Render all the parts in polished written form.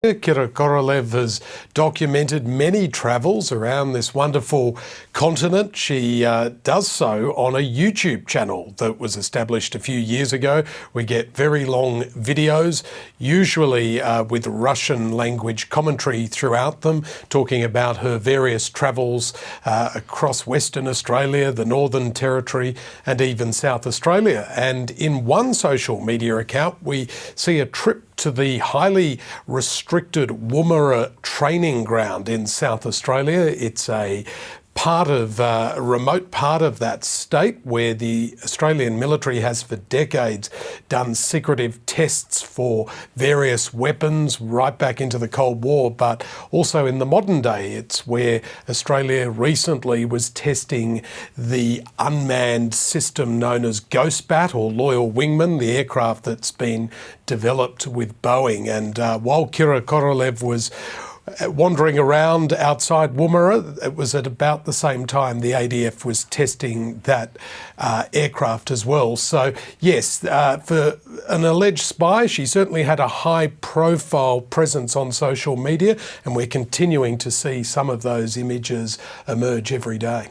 Kira Korolev has documented many travels around this wonderful continent. She does so on a YouTube channel that was established a few years ago. We get very long videos, usually with Russian language commentary throughout them, talking about her various travels across Western Australia, the Northern Territory, and even South Australia. And in one social media account, we see a trip to the highly restricted Woomera training ground in South Australia. It's a remote part of that state where the Australian military has for decades done secretive tests for various weapons right back into the Cold War, but also in the modern day. It's where Australia recently was testing the unmanned system known as Ghostbat or Loyal Wingman, the aircraft that's been developed with Boeing. And while Kira Korolev was wandering around outside Woomera, it was at about the same time the ADF was testing that aircraft as well. So yes, for an alleged spy, she certainly had a high-profile presence on social media, and we're continuing to see some of those images emerge every day.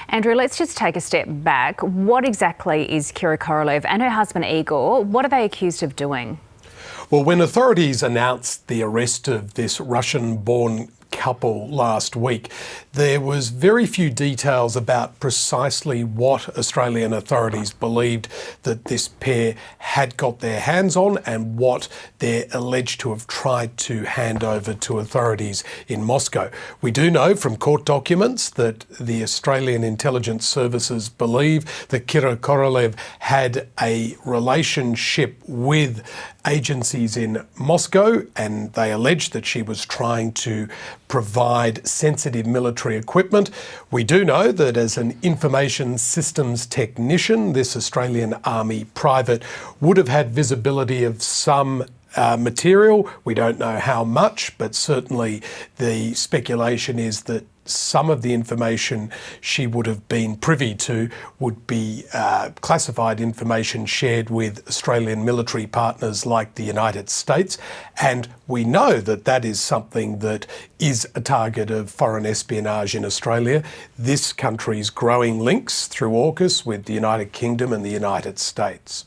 Andrew, let's just take a step back. What exactly is Kira Korolev and her husband Igor? What are they accused of doing? Well, when authorities announced the arrest of this Russian-born couple last week, there was very few details about precisely what Australian authorities believed that this pair had got their hands on and what they're alleged to have tried to hand over to authorities in Moscow. We do know from court documents that the Australian intelligence services believe that Kira Korolev had a relationship with agencies in Moscow, and they allege that she was trying to provide sensitive military equipment. We do know that as an information systems technician, this Australian Army private would have had visibility of some material. We don't know how much, but certainly the speculation is that some of the information she would have been privy to would be classified information shared with Australian military partners like the United States. And we know that that is something that is a target of foreign espionage in Australia. This country's growing links through AUKUS with the United Kingdom and the United States.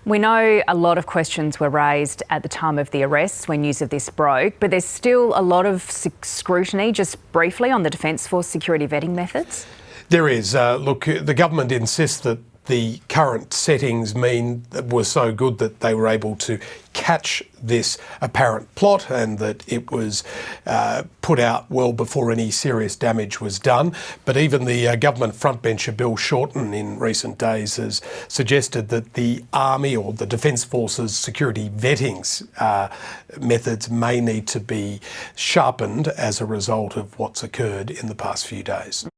We know a lot of questions were raised at the time of the arrests when news of this broke, but there's still a lot of scrutiny, just briefly, on the Defence Force security vetting methods. There is. Look, the government insists that the current settings were so good that they were able to catch this apparent plot and that it was put out well before any serious damage was done. But even the government frontbencher Bill Shorten in recent days has suggested that the Army or the Defence Force's security vettings methods may need to be sharpened as a result of what's occurred in the past few days.